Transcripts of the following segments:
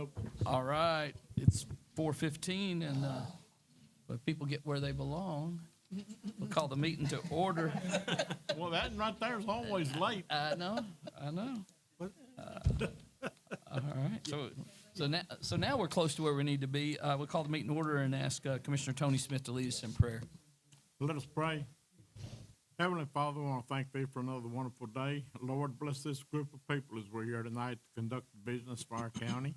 open. All right, it's 4:15, and but people get where they belong. We'll call the meeting to order. Well, that right there is always late. I know. All right, so now we're close to where we need to be. We'll call the meeting to order and ask Commissioner Tony Smith to lead us in prayer. Let us pray. Heavenly Father, I want to thank Thee for another wonderful day. Lord, bless this group of people as we're here tonight to conduct business for our county.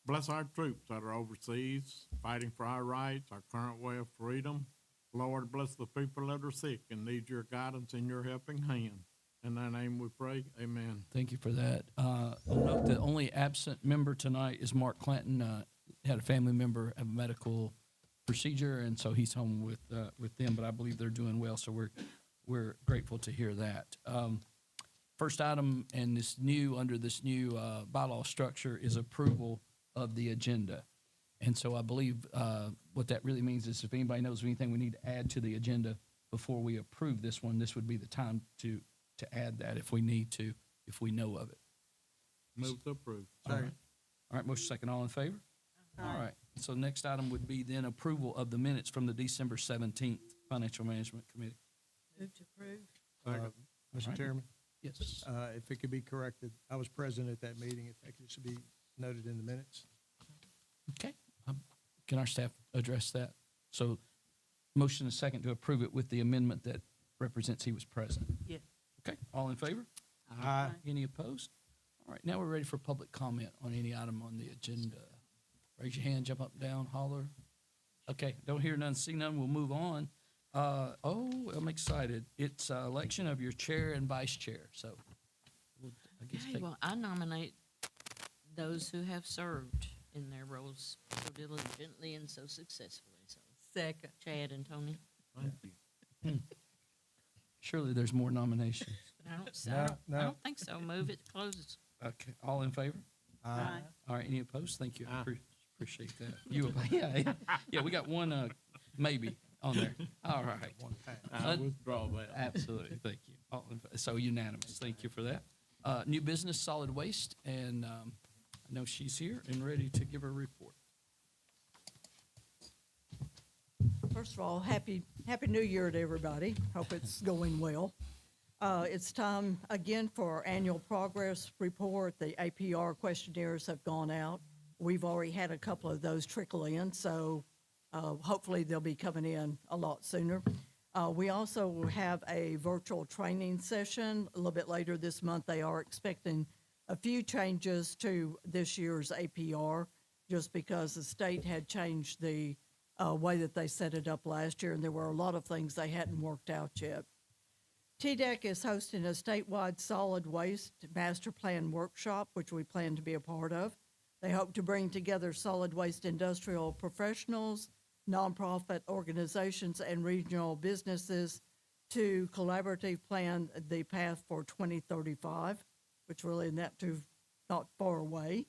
Bless our troops that are overseas, fighting for our rights, our current way of freedom. Lord, bless the people that are sick and need Your guidance and Your helping hand. In Thy name we pray, amen. Thank you for that. I'll note the only absent member tonight is Mark Clanton. Had a family member have a medical procedure, and so he's home with them, but I believe they're doing well, so we're grateful to hear that. First item and under this new bylaw structure is approval of the agenda. And so I believe what that really means is if anybody knows of anything we need to add to the agenda before we approve this one, this would be the time to add that if we need to, if we know of it. Move to approve. All right, motion second, all in favor? All right, so next item would be then approval of the minutes from the December 17th Financial Management Committee. Move to approve. Right. Mr. Chairman, Yes. if it could be corrected, I was present at that meeting. If that should be noted in the minutes. Okay. Can our staff address that? So motion and second to approve it with the amendment that represents he was present. Yes. Okay, all in favor? Aye. Any opposed? All right, now we're ready for public comment on any item on the agenda. Raise your hand, jump up and down, holler. Okay, don't hear none, see none, we'll move on. I'm excited. It's election of your chair and vice chair, so I guess Okay, well, I nominate those who have served in their roles so diligently and so successfully. So, Second. Chad and Tony. Thank you. surely there's more nominations. I don't think so. Move it, closes. Okay, all in favor? Aye. All right, any opposed? Thank you. Aye. Appreciate that. Yeah, we got one maybe on there. All right. I withdraw that. Absolutely, thank you. So unanimous, thank you for that. New business, solid waste, and I know she's here and ready to give her report. First of all, happy New Year to everybody. Hope it's going well. It's time again for our annual progress report. The APR questionnaires have gone out. We've already had a couple of those trickle in, so hopefully they'll be coming in a lot sooner. We also have a virtual training session a little bit later this month. They are expecting a few changes to this year's APR just because the state had changed the way that they set it up last year, and there were a lot of things they hadn't worked out yet. TDEC is hosting a statewide solid waste master plan workshop, which we plan to be a part of. They hope to bring together solid waste industrial professionals, nonprofit organizations, and regional businesses to collaboratively plan the path for 2035, which really not far away.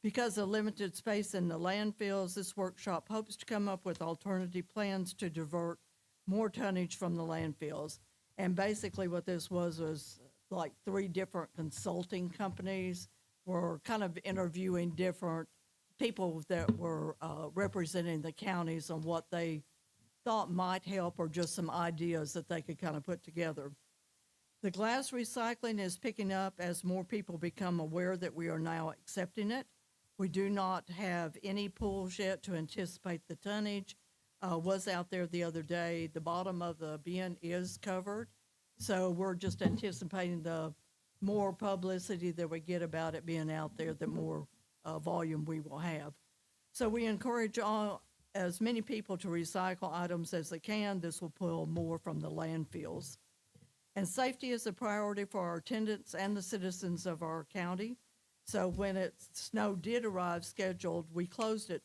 Because of limited space in the landfills, this workshop hopes to come up with alternative plans to divert more tonnage from the landfills. And basically what this was like 3 different consulting companies were kind of interviewing different people that were representing the counties on what they thought might help or just some ideas that they could kind of put together. The glass recycling is picking up as more people become aware that we are now accepting it. We do not have any pools yet to anticipate the tonnage. Was out there the other day. The bottom of the bin is covered. So we're just anticipating the more publicity that we get about it being out there, the more volume we will have. So we encourage as many people to recycle items as they can. This will pull more from the landfills. And safety is a priority for our attendants and the citizens of our county. So when snow did arrive scheduled, we closed at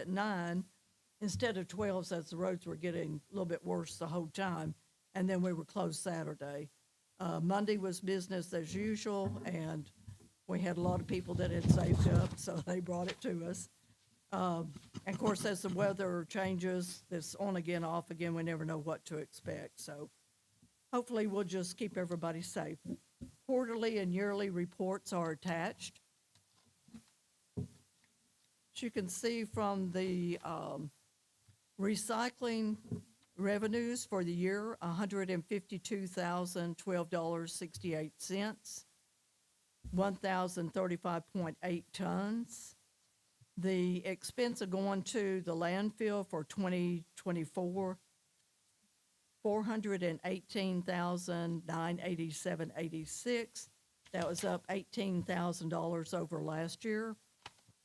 9 instead of 12, as the roads were getting a little bit worse the whole time. And then we were closed Saturday. Monday was business as usual, and we had a lot of people that had saved up, so they brought it to us. And of course, as the weather changes, this on again, off again, we never know what to expect. So hopefully we'll just keep everybody safe. Quarterly and yearly reports are attached. you can see from the recycling revenues for the year, $152,012.68, 1,035.8 tons. The expense of going to the landfill for 2024, $418,987.86. That was up $18,000 over last year,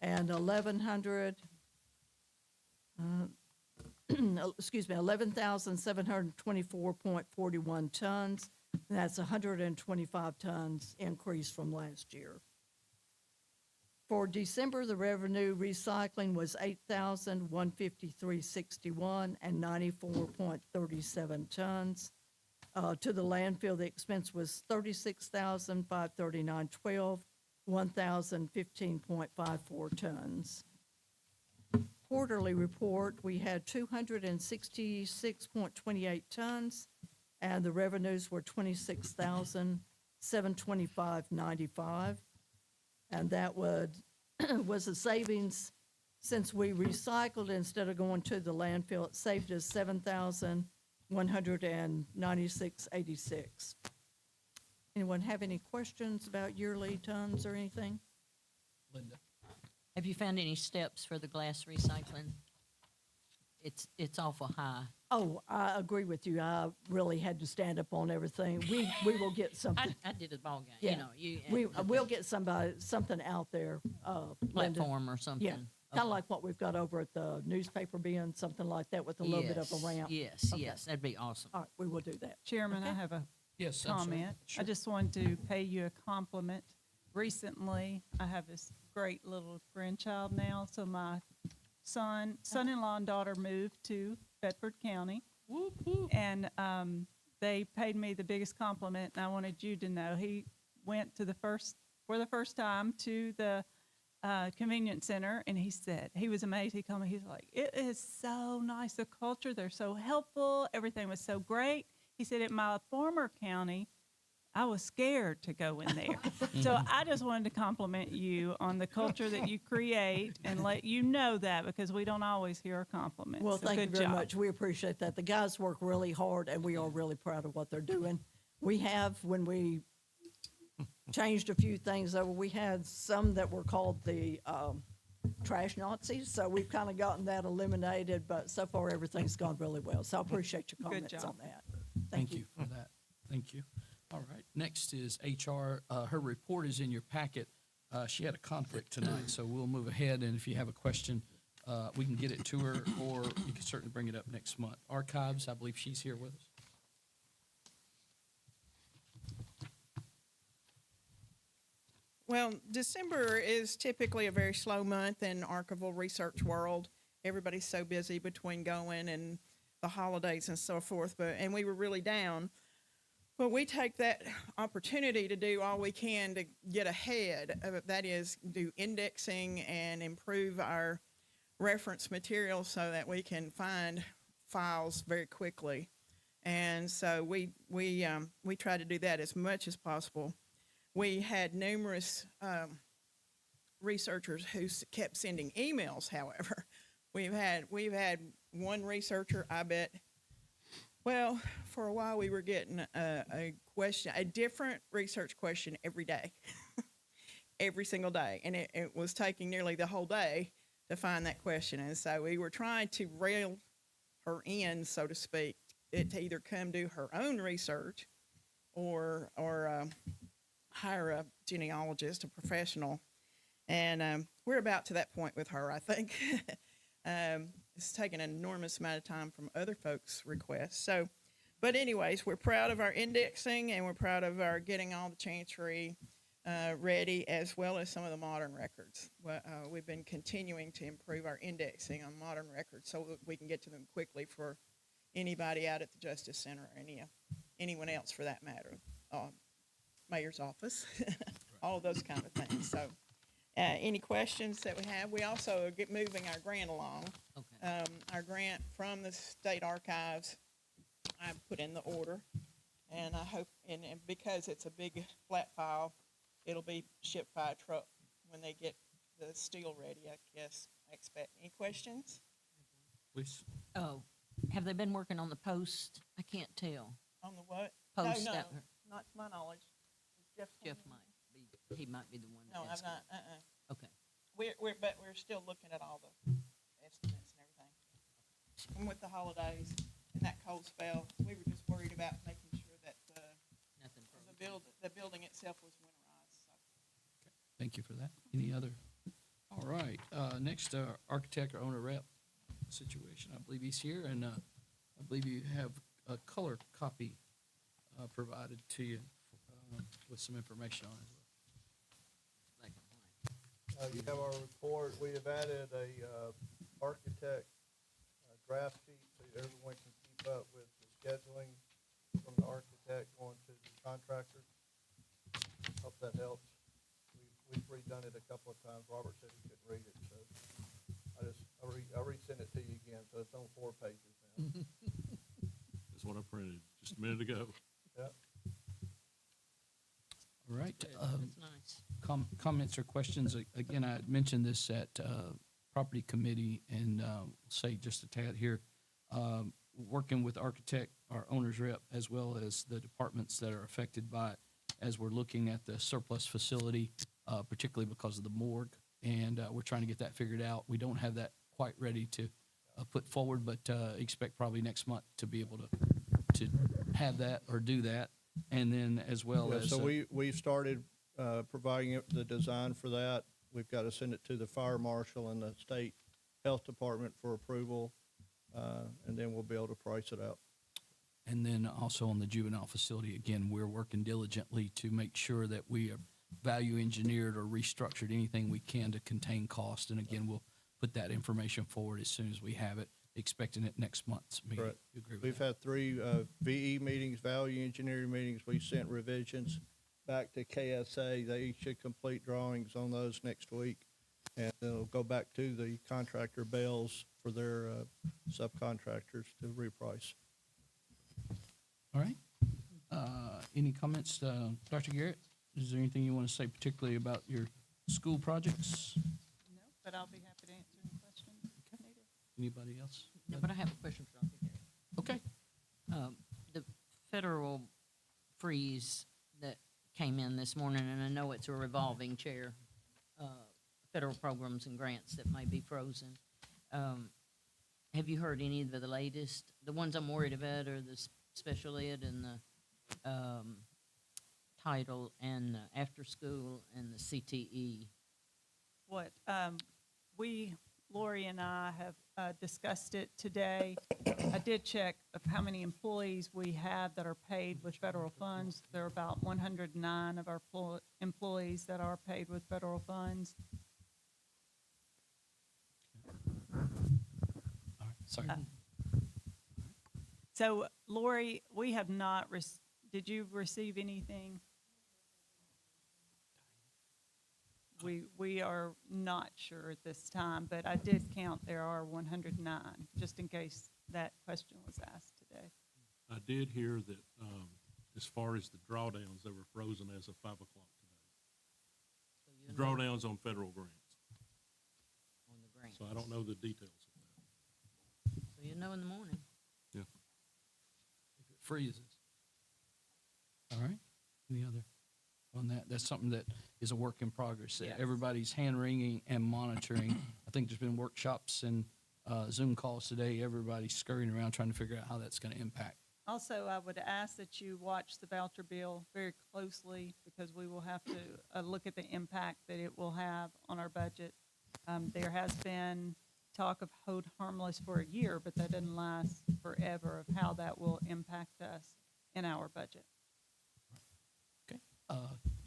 and 11,724.41 tons. And that's 125 tons increase from last year. For December, the revenue recycling was $8,153.61 and 94.37 tons. To the landfill, the expense was $36,539.12, 1,015.54 tons. Quarterly report, we had 266.28 tons, and the revenues were $26,725.95. And that was a savings since we recycled instead of going to the landfill. It saved us $7,196.86. Anyone have any questions about yearly tons or anything? Linda. Have you found any steps for the glass recycling? It's awful high. Oh, I agree with you. I really had to stand up on everything. We will get something. I did a ball game, Yeah. you know, you. We'll get something out there, Linda. Platform or something. Yeah, kind Okay. of like what we've got over at the newspaper bin, something like that with a little bit of a ramp. Yes, Okay. yes, that'd be awesome. All right, we will do that. Chairman, I Okay. have a Yes, I'm sorry. comment. Sure. I just wanted to pay you a compliment. Recently, I have this great little grandchild now, so my son-in-law and daughter moved to Bedford County, Whoop, whoop. and they paid me the biggest compliment, and I wanted you to know. He went for the first time to the convenience center, and he said, he was amazed. He called me, he's like, it is so nice, the culture, they're so helpful, everything was so great. He said, at my former county, I was scared to go in there. So I just wanted to compliment you on the culture that you create and let you know that, because we don't always hear compliments. Well, So thank you good very job. much. We appreciate that. The guys work really hard, and we are really proud of what they're doing. We have, when we changed a few things over, we had some that were called the trash Nazis, so we've kind of gotten that eliminated, but so far everything's gone really well. So I appreciate your comments job. on that. Thank you for that. Thank you. All right. Next is HR. Her report is in your packet. She had a conflict tonight, so we'll move ahead. And if you have a question, we can get it to her, or you can certainly bring it up next month. Archives, I believe she's here with us. Well, December is typically a very slow month in archival research world. Everybody's so busy between going and the holidays and so forth, and we were really down. But we take that opportunity to do all we can to get ahead of it. That is, do indexing and improve our reference material so that we can find files very quickly. And so we try to do that as much as possible. We had numerous researchers who kept sending emails. However, we've had one researcher, I bet. Well, for a while we were getting a different research question every day, every single day, and it was taking nearly the whole day to find that question. And so we were trying to reel her in, so to speak, to either come do her own research or hire a genealogist, a professional. And we're about to that point with her, I think. It's taken an enormous amount of time from other folks' requests. So, but anyways, we're proud of our indexing, and we're proud of our getting all the chancery ready, as well as some of the modern records. We've been continuing to improve our indexing on modern records so that we can get to them quickly for anybody out at the Justice Center or anyone else for that matter. Mayor's office, all of those kind of things. So any questions that we have? We also are moving our grant along. Okay. Our grant from the state archives, I put in the order, and I hope, and because it's a big flat file, it'll be shipped by a truck when they get the steel ready, I guess, I expect. Any questions? Please. Oh, have they been working on the post? I can't tell. On the what? Post No, no, that were- not to my knowledge. Is Jeff? Jeff on might be, he might be the one there? No, I've asking. not, Okay. But we're still looking at all the estimates and everything. And with the holidays and that cold spell, we were just worried about making sure that Nothing the building itself was winterized, so. Thank you for that. Any other? All right, next, architect or owner rep situation. I believe he's here, and I believe you have a color copy provided to you with some information on it. Black and white. You have our report. We have added a architect draft sheet so everyone can keep up with the scheduling from the architect going to the contractors. Hope that helps. We've redone it a couple of times. Robert said he couldn't read it, so I resent it to you again, so it's on 4 pages now. That's what I printed just a minute ago. Yep. All right, Good. That's nice. comments or questions? Again, I had mentioned this at property committee, and say just a tad here, working with architect, our owner's rep, as well as the departments that are affected by it, as we're looking at the surplus facility, particularly because of the morgue, and we're trying to get that figured out. We don't have that quite ready to put forward, but expect probably next month to be able to have that or do that, and then as well Yeah, as so we've started providing the design for that. We've got to send it to the fire marshal and the state health department for approval, and then we'll be able to price it out. And then also on the juvenile facility, again, we're working diligently to make sure that we are value engineered or restructured anything we can to contain cost. And again, we'll put that information forward as soon as we have it, expecting it next month's meeting. Correct. You agree with We've that? had 3 VE meetings, value engineering meetings. We sent revisions back to KSA. They should complete drawings on those next week. And they'll go back to the contractor Bells for their subcontractors to reprice. All right. Any comments, Dr. Garrett? Is there anything you want to say particularly about your school projects? No, but I'll be happy to answer any questions needed. Anybody else? No, but I have a question for Dr. Garrett. Okay. The federal freeze that came in this morning, and I know it's a revolving chair, federal programs and grants that may be frozen. Have you heard any of the latest? The ones I'm worried about are the special ed and the title and after school and the CTE. What, Lori and I have discussed it today. I did check of how many employees we have that are paid with federal funds. There are about 109 of our employees that are paid with federal funds. All right. Sorry. So, Lori, we have not, did you receive anything? We are not sure at this time, but I did count there are 109, just in case that question was asked today. I did hear that as far as the drawdowns, they were frozen as of 5 o'clock today. So you'll know Drawdowns on federal grants. on the grant. So I don't know the details of that. So you'll know in the morning. Yeah. If it freezes. All right. Any other on that? That's something that is a work in progress. Yes. Everybody's hand wringing and monitoring. I think there's been workshops and Zoom calls today. Everybody's scurrying around trying to figure out how that's going to impact. Also, I would ask that you watch the voucher bill very closely because we will have to look at the impact that it will have on our budget. There has been talk of hold harmless for a year, but that doesn't last forever of how that will impact us in our budget. Okay.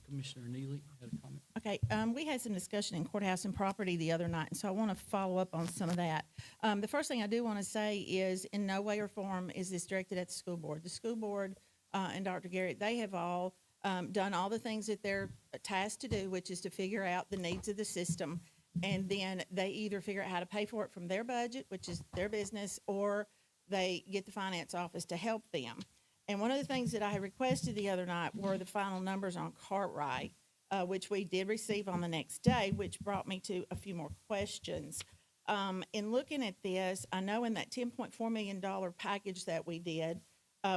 Commissioner Neely had a comment. Okay, we had some discussion in courthouse and property the other night, and so I want to follow up on some of that. The first thing I do want to say is in no way or form is this directed at the school board. The school board and Dr. Garrett, they have all done all the things that they're tasked to do, which is to figure out the needs of the system. And then they either figure out how to pay for it from their budget, which is their business, or they get the finance office to help them. And one of the things that I requested the other night were the final numbers on Cartwright. which we did receive on the next day, which brought me to a few more questions. In looking at this, I know in that $10.4 million package that we did,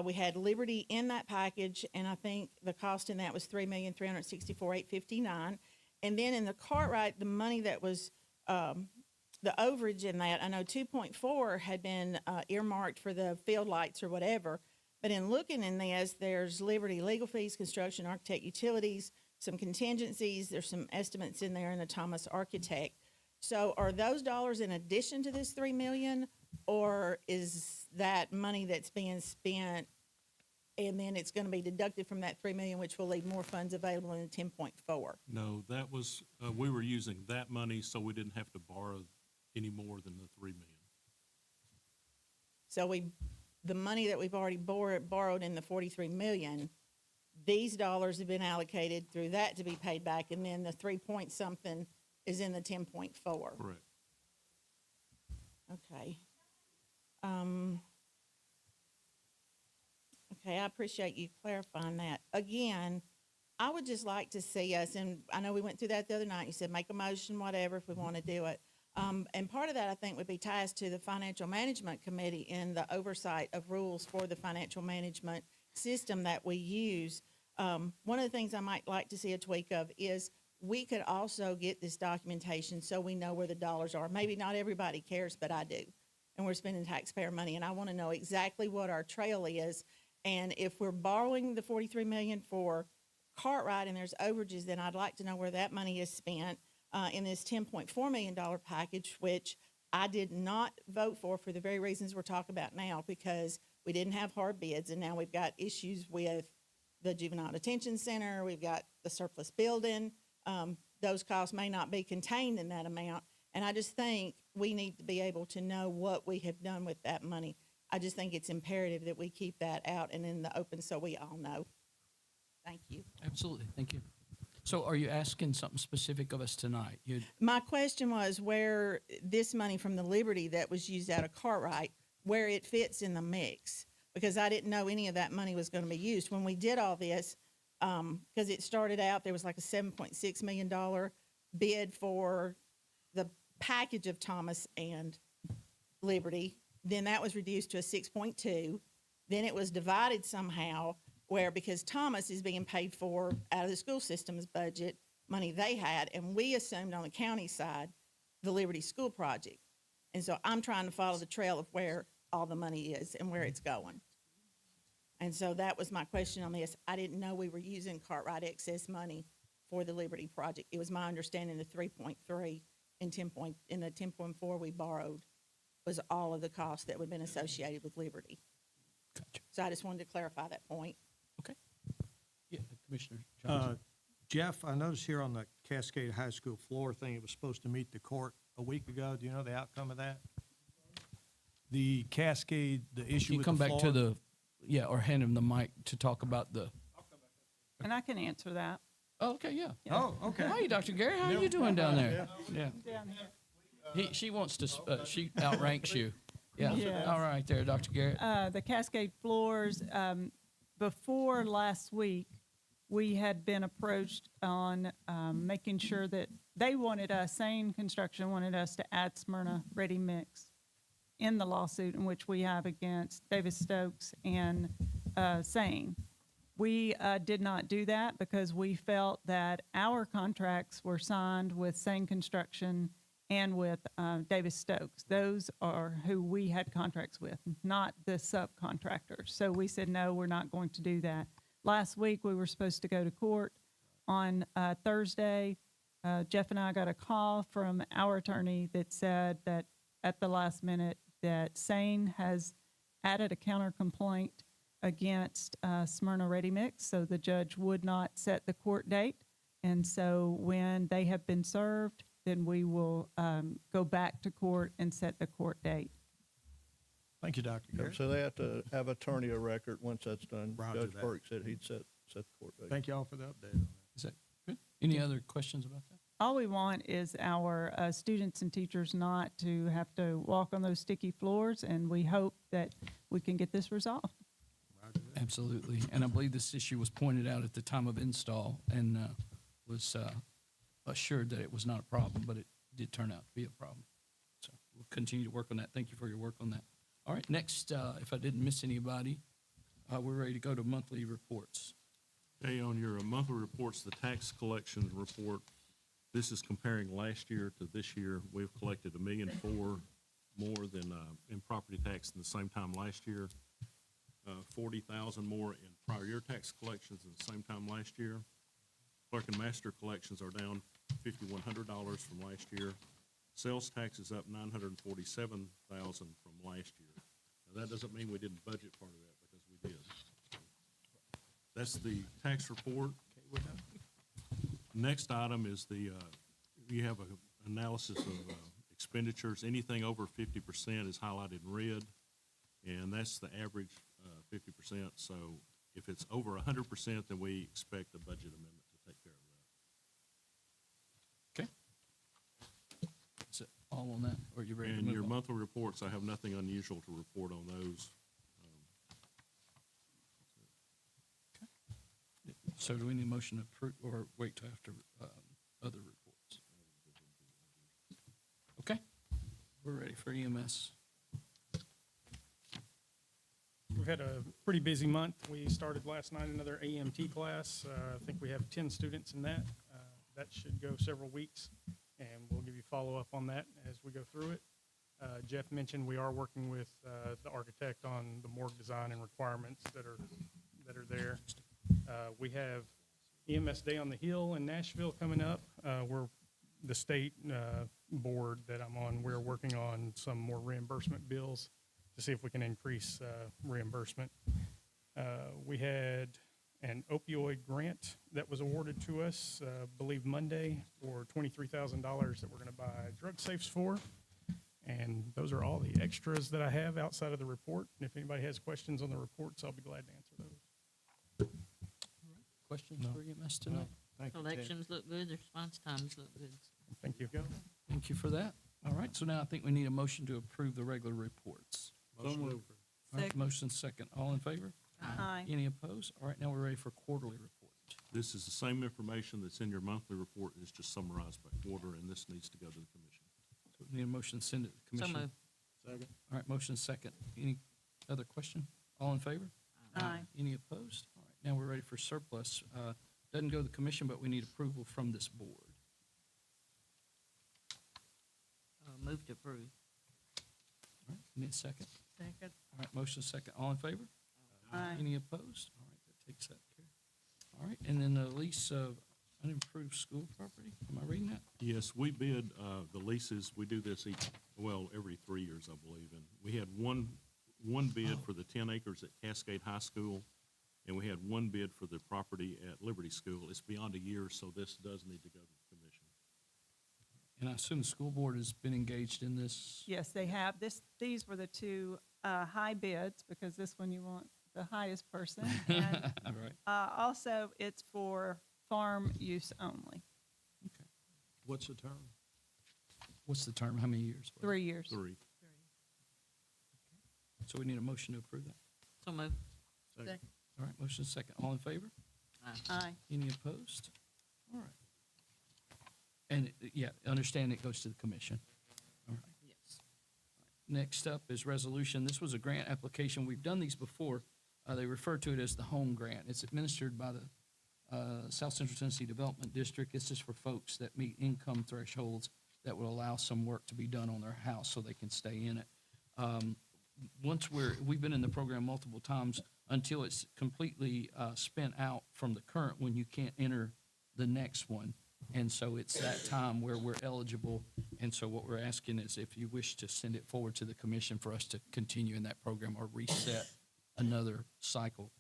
we had Liberty in that package, and I think the cost in that was $3,364,859. And then in the Cartwright, the money that was the overage in that, I know 2.4 had been earmarked for the field lights or whatever. But in looking in this, there's Liberty legal fees, construction, architect, utilities, some contingencies. There's some estimates in there in the Thomas Architect. So are those dollars in addition to this $3 million, or is that money that's being spent and then it's going to be deducted from that $3 million, which will leave more funds available in the 10.4? No, that was, we were using that money so we didn't have to borrow any more than the $3 million. So the money that we've already borrowed in the $43 million, these dollars have been allocated through that to be paid back, and then the 3 point something is in the 10.4. Correct. Okay. Okay, I appreciate you clarifying that. Again, I would just like to see us, and I know we went through that the other night. You said make a motion, whatever, if we want to do it. And part of that, I think, would be ties to the Financial Management Committee in the oversight of rules for the financial management system that we use. One of the things I might like to see a tweak of is we could also get this documentation so we know where the dollars are. Maybe not everybody cares, but I do. And we're spending taxpayer money, and I want to know exactly what our trail is. And if we're borrowing the $43 million for Cartwright and there's overages, then I'd like to know where that money is spent in this $10.4 million package, which I did not vote for the very reasons we're talking about now, because we didn't have hard bids, and now we've got issues with the Juvenile Detention Center, we've got the surplus building. Those costs may not be contained in that amount, and I just think we need to be able to know what we have done with that money. I just think it's imperative that we keep that out and in the open so we all know. Thank you. Absolutely, thank you. So are you asking something specific of us tonight? My question was where this money from the Liberty that was used out of Cartwright, where it fits in the mix, because I didn't know any of that money was going to be used. When we did all this, because it started out, there was like a $7.6 million bid for the package of Thomas and Liberty. Then that was reduced to a 6.2. Then it was divided somehow where, because Thomas is being paid for out of the school system's budget, money they had, and we assumed on the county side the Liberty School Project. And so I'm trying to follow the trail of where all the money is and where it's going. And so that was my question on this. I didn't know we were using Cartwright excess money for the Liberty project. It was my understanding the 3.3 and in the 10.4 we borrowed was all of the costs that would have been associated with Liberty. Gotcha. So I just wanted to clarify that point. Okay. Yeah, Commissioner Johnson. Jeff, I noticed here on the Cascade High School floor thing, it was supposed to meet the court a week ago. Do you know the outcome of that? The Cascade, the issue You with come the back floor? to or hand him the mic to talk about the. And I can answer that. Oh, okay, yeah. Oh, okay. Hi, Dr. Gary. How are you doing down there? Yeah. Down here. She wants to. She outranks you. Yeah. Yes. All right, there, Dr. Garrett. The Cascade floors, before last week, we had been approached on making sure that they wanted us, Sane Construction wanted us to add Smyrna Ready Mix in the lawsuit in which we have against Davis Stokes and Sane. We did not do that because we felt that our contracts were signed with Sane Construction and with Davis Stokes. Those are who we had contracts with, not the subcontractors. So we said, no, we're not going to do that. Last week, we were supposed to go to court. On Thursday, Jeff and I got a call from our attorney that said that at the last minute that Sane has added a counter complaint against Smyrna Ready Mix, so the judge would not set the court date. And so when they have been served, then we will go back to court and set the court date. Thank you, Dr. Garrett. So they have to have attorney of record once that's done. Roger Judge that. Burke said he'd set the court date. Thank you all for the update on that. Is that good? Any other questions about that? All we want is our students and teachers not to have to walk on those sticky floors, and we hope that we can get this resolved. Absolutely. And I believe this issue was pointed out at the time of install, and was assured that it was not a problem, but it did turn out to be a problem. So we'll continue to work on that. Thank you for your work on that. All right, next, if I didn't miss anybody, we're ready to go to monthly reports. Okay, on your monthly reports, the tax collection report, this is comparing last year to this year. We've collected $1.4 million more than in property tax than the same time last year. 40,000 more in prior year tax collections than the same time last year. Clerk and master collections are down $5,100 from last year. Sales tax is up $947,000 from last year. Now, that doesn't mean we didn't budget part of that, because we did. That's the tax report. Next item is you have an analysis of expenditures. Anything over 50% is highlighted in red, and that's the average 50%. So if it's over 100%, then we expect a budget amendment to take care of that. Okay. Is it all on that, or are you ready to And move your on? monthly reports, I have nothing unusual to report on those. So do we need a motion to approve, or wait till after other reports? Okay, we're ready for E EMS. We've had a pretty busy month. We started last night another AMT class. I think we have 10 students in that. That should go several weeks, and we'll give you follow-up on that as we go through it. Jeff mentioned we are working with the architect on the morgue design and requirements that are there. We have EMS Day on the Hill in Nashville coming up. We're the state board that I'm on. We're working on some more reimbursement bills to see if we can increase reimbursement. We had an opioid grant that was awarded to us, I believe Monday, for $23,000 that we're going to buy drug safes for. And those are all the extras that I have outside of the report. And if anybody has questions on the reports, I'll be glad to answer those. Questions for EMS tonight? Thank you, Ted. Collections look good, the response times look good. Thank you. Thank you for that. All right, so now I think we need a motion to approve the regular reports. So moved. All right, motion second. All in favor? Aye. Any opposed? All right, now we're ready for quarterly reports. This is the same information that's in your monthly report. It's just summarized by quarter, and this needs to go to the commission. So we need a motion to send it to the So commission. moved. Second. All right, motion second. Any other question? All in favor? Aye. Any opposed? All right, now we're ready for surplus. Doesn't go to the commission, but we need approval from this board. Move to approve. All right, need a second? Second. All right, motion second. All in favor? Aye. Any opposed? All right, that takes that care. All right, and then the lease of unimproved school property. Am I reading that? Yes, we bid the leases. We do this every 3 years, I believe. And we had one bid for the 10 acres at Cascade High School, and we had one bid for the property at Liberty School. It's beyond a year, so this does need to go to the commission. And I assume the school board has been engaged in this. Yes, they have. These were the two high bids, because this one you want the highest person. And All right. also, it's for farm use only, What's the term? What's the term? How many years? 3 years. 3. So we need a motion to approve that. So moved. Second. All right, motion second. All in favor? Aye. Any opposed? All right. And, yeah, understand it goes to the commission. All right. Yes. Next up is resolution. This was a grant application. We've done these before. They refer to it as the home grant. It's administered by the South Central Tennessee Development District. It's just for folks that meet income thresholds that will allow some work to be done on their house so they can stay in it. We've been in the program multiple times until it's completely spent out from the current one, you can't enter the next one. And so it's that time where we're eligible. And so what we're asking is if you wish to send it forward to the commission for us to continue in that program or reset another cycle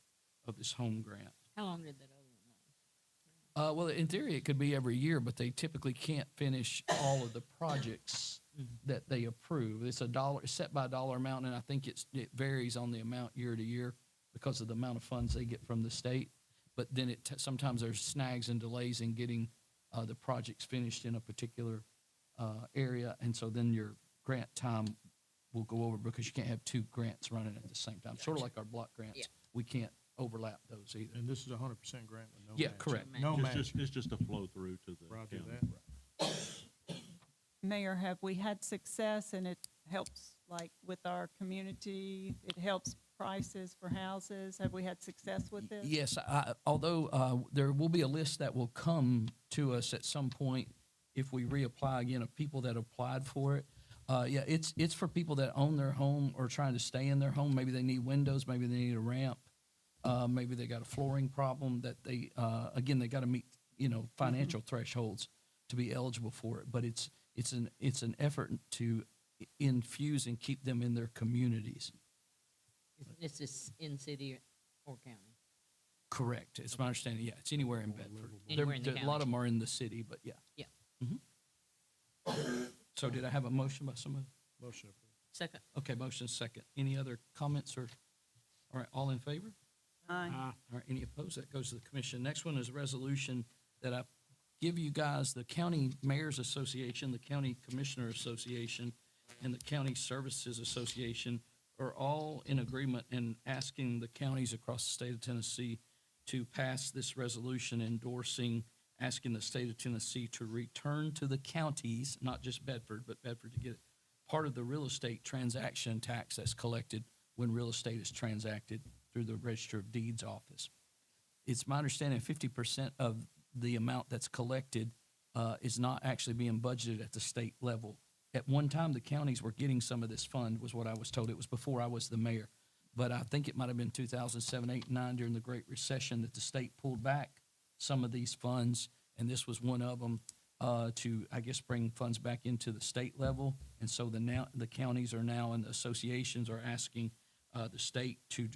of this home grant. How long did that other one last? Well, in theory, it could be every year, but they typically can't finish all of the projects that they approve. It's set by a dollar amount, and I think it varies on the amount year to year because of the amount of funds they get from the state. But then sometimes there's snags and delays in getting the projects finished in a particular area, and so then your grant time will go over because you can't have two grants running at the same time. Sort of like our block grants. Yeah. We can't overlap those either. And this is 100% grant with no Yeah, match. correct. No It's match. it's just a flow through to the Roger county. that. Mayor, have we had success and it helps like with our community? It helps prices for houses? Have we had success with this? Yes, although there will be a list that will come to us at some point if we reapply again of people that applied for it. Yeah, it's for people that own their home or trying to stay in their home. Maybe they need windows, maybe they need a ramp, maybe they got a flooring problem that they again they got to meet financial thresholds to be eligible for it. But it's an effort to infuse and keep them in their communities. This is in city or county. Correct. It's my understanding. Yeah, it's anywhere in Bedford. Anywhere in the A lot county. of them are in the city, but yeah. Yeah. So did I have a motion by somebody? Motion approved. Second. Okay, motion is second. Any other comments or, all right, all in favor? Aye. All right, any opposed? That goes to the commission. Next one is a resolution that I give you guys, the County Mayors Association, the County Commissioner Association, and the County Services Association are all in agreement in asking the counties across the state of Tennessee to pass this resolution endorsing, asking the state of Tennessee to return to the counties, not just Bedford, but Bedford to get part of the real estate transaction tax that's collected when real estate is transacted through the Register of Deeds office. It's my understanding 50% of the amount that's collected is not actually being budgeted at the state level. At one time, the counties were getting some of this fund, was what I was told. It was before I was the mayor. But I think it might have been 2007, 8, 9 during the Great Recession that the state pulled back some of these funds, and this was one of them to, I guess, bring funds back into the state level. And so the counties are now, and the associations are asking the state to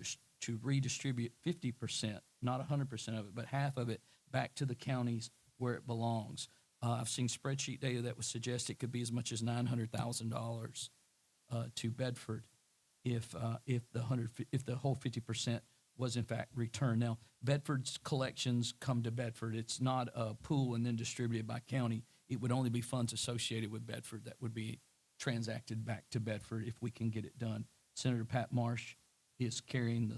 redistribute 50%, not 100% of it, but half of it back to the counties where it belongs. I've seen spreadsheet data that would suggest it could be as much as $900,000 to Bedford if the whole 50% was in fact returned. Now, Bedford's collections come to Bedford. It's not a pool and then distributed by county. It would only be funds associated with Bedford that would be transacted back to Bedford if we can get it done. Senator Pat Marsh is carrying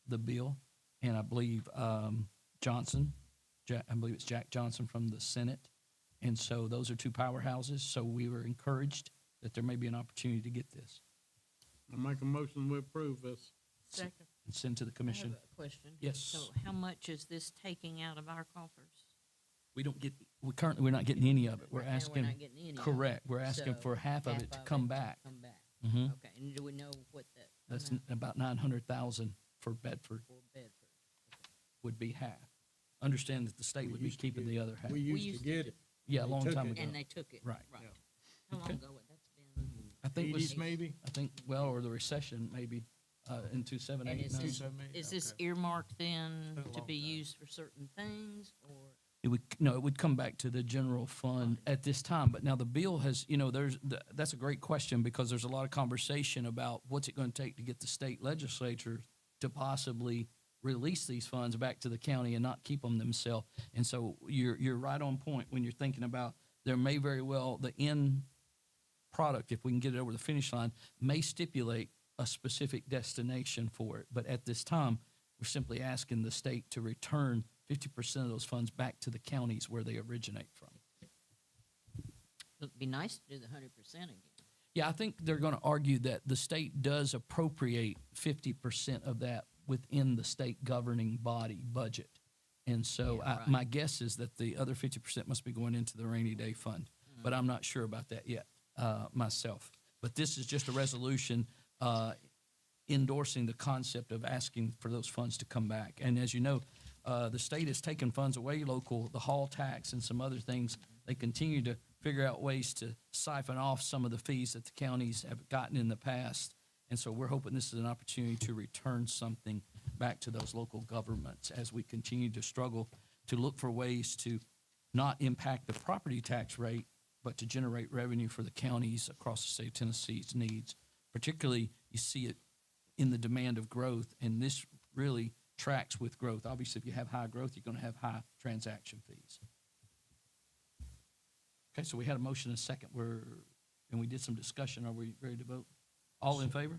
the bill, and I believe I believe it's Jack Johnson from the Senate. And so those are two powerhouses. So we were encouraged that there may be an opportunity to get this I make a motion to approve this. Second. and send to the I have commission. a question. Yes. So how much is this taking out of our coffers? We're not getting any of it. We're Right now, asking. We're not getting any of it. Correct. We're asking So for half of it to come back. Come back. Mhm. Okay, and do we know what that That's amount about 900,000 for Bedford for Bedford? would be half. Understand that the state We would be used to keeping get- the other half. We used used to to get do- it. Yeah, a they long took time it. ago. And they took it. Right. Right. Yeah. How long Okay. ago would that's been? I think it was, 80s maybe? I think, well, or the recession maybe, in 2007, And 8, is 9. this, 2008, is this okay. earmarked then Been a to long be time. used for certain things or? It would come back to the general fund at this time. But now the bill has, that's a great question because there's a lot of conversation about what's it going to take to get the state legislature to possibly release these funds back to the county and not keep them themselves. And so you're right on point when you're thinking about there may very well, the end product, if we can get it over the finish line, may stipulate a specific destination for it. But at this time, we're simply asking the state to return 50% of those funds back to the counties where they originate from. It'd be nice to do the 100% again. Yeah, I think they're going to argue that the state does appropriate 50% of that within the state governing body budget. And so Yeah, right. my guess is that the other 50% must be going into the rainy day fund. But I'm not sure about that yet myself. But this is just a resolution endorsing the concept of asking for those funds to come back. And as you know, the state has taken funds away local, the hall tax and some other things. They continue to figure out ways to siphon off some of the fees that the counties have gotten in the past. And so we're hoping this is an opportunity to return something back to those local governments as we continue to struggle to look for ways to not impact the property tax rate, but to generate revenue for the counties across the state of Tennessee's needs. Particularly, you see it in the demand of growth, and this really tracks with growth. Obviously, if you have high growth, you're going to have high transaction fees. Okay, so we had a motion and a second. And we did some discussion. Are we ready to vote? All in favor?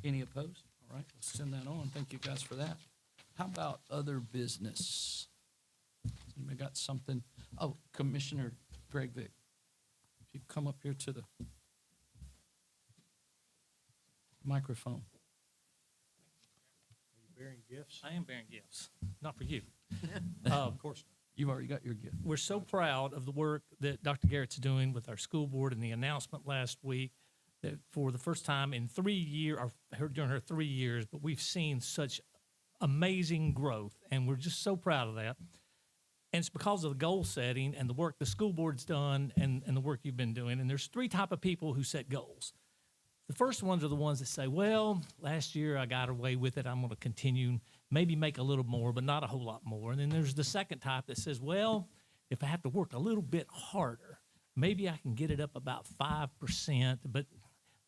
Any opposed? All right, let's send that on. Thank you guys for that. How about other business? Has anybody got something? Oh, Commissioner Greg Vick, if you come up here to the microphone. Are you bearing gifts? I am bearing gifts, not for you. Of course not. You've already got your gift. We're so proud of the work that Dr. Garrett's doing with our school board and the announcement last week that for the first time in 3 years, or during her 3 years, but we've seen such amazing growth, and we're just so proud of that. And it's because of the goal setting and the work the school board's done and the work you've been doing. And there's three type of people who set goals. The first ones are the ones that say, well, last year I got away with it. I'm going to continue, maybe make a little more, but not a whole lot more. And then there's the second type that says, well, if I have to work a little bit harder, maybe I can get it up about 5%, but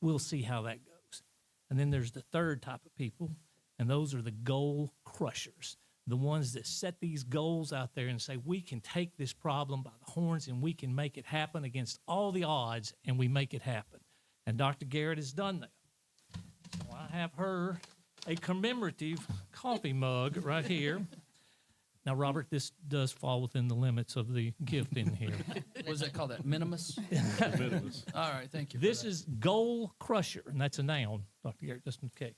we'll see how that goes. And then there's the third type of people, and those are the goal crushers, the ones that set these goals out there and say, we can take this problem by the horns and we can make it happen against all the odds, and we make it happen. And Dr. Garrett has done that. So I have her a commemorative coffee mug right here. Now, Robert, this does fall within the limits of the gift in here. What is that called? That minimus? All right, thank you. This is goal crusher, and that's a noun, Dr. Garrett, just in case,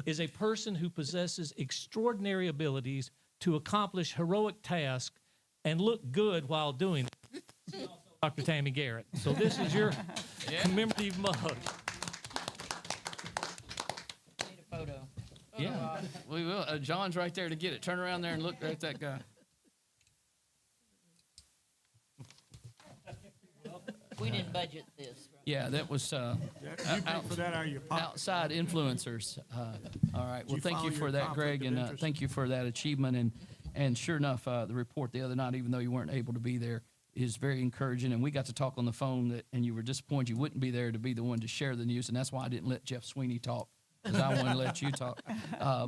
is a person who possesses extraordinary abilities to accomplish heroic tasks and look good while doing it. Dr. Tammy Garrett. So this is your commemorative mug. Need a photo. Yeah, we will. John's right there to get it. Turn around there and look at that guy. We didn't budget this. Right? Yeah, that was You pay for that out of your pocket. outside influencers. All right. Well, you thank you follow for your that, conflict Greg, of and interest? thank you for that achievement. And sure enough, the report the other night, even though you weren't able to be there, is very encouraging. And we got to talk on the phone, and you were disappointed you wouldn't be there to be the one to share the news, and that's why I didn't let Jeff Sweeney talk, because I wanted to let you talk.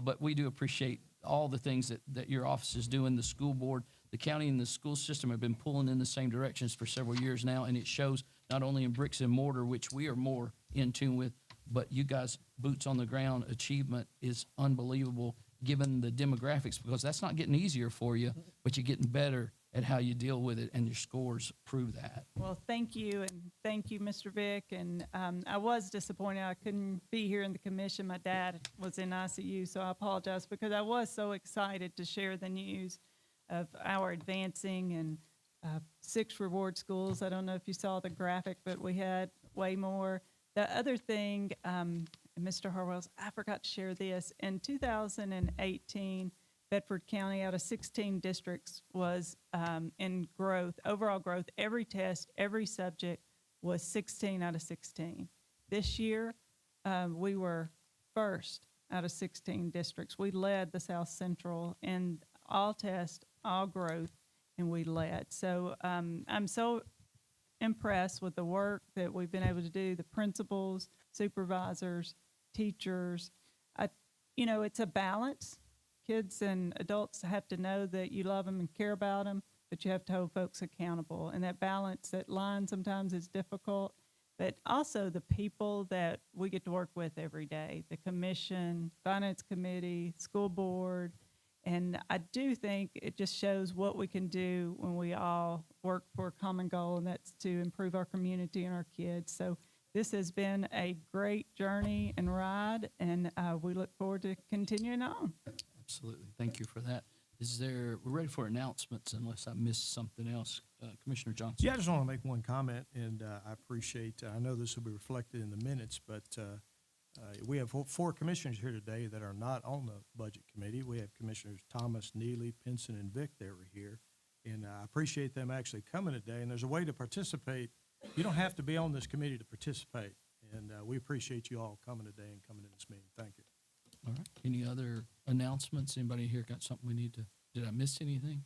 But we do appreciate all the things that your office is doing. The school board, the county, and the school system have been pulling in the same directions for several years now, and it shows not only in bricks and mortar, which we are more in tune with, but you guys' boots on the ground achievement is unbelievable given the demographics, because that's not getting easier for you, but you're getting better at how you deal with it, and your scores prove that. Well, thank you, and thank you, Mr. Vick. And I was disappointed I couldn't be here in the commission. My dad was in ICU, so I apologize, because I was so excited to share the news of our advancing and 6 reward schools. I don't know if you saw the graphic, but we had way more. The other thing, Mr. Harwells, I forgot to share this. In 2018, Bedford County, out of 16 districts, was in growth, overall growth. Every test, every subject was 16 out of 16. This year, we were first out of 16 districts. We led the South Central in all tests, all growth, and we led. So I'm so impressed with the work that we've been able to do, the principals, supervisors, teachers. It's a balance. Kids and adults have to know that you love them and care about them, but you have to hold folks accountable. And that balance, that line sometimes is difficult, but also the people that we get to work with every day, the commission, finance committee, school board. And I do think it just shows what we can do when we all work for a common goal, and that's to improve our community and our kids. So this has been a great journey and ride, and we look forward to continuing on. Absolutely. Thank you for that. We're ready for announcements unless I missed something else. Commissioner Johnson. Yeah, I just want to make one comment, and I appreciate, I know this will be reflected in the minutes, but we have 4 commissioners here today that are not on the budget committee. We have Commissioners Thomas, Neely, Pinson, and Vick that were here, and I appreciate them actually coming today. And there's a way to participate. You don't have to be on this committee to participate, and we appreciate you all coming today and coming to this meeting. Thank you. All right. Any other announcements? Anybody here got something we need to, did I miss anything?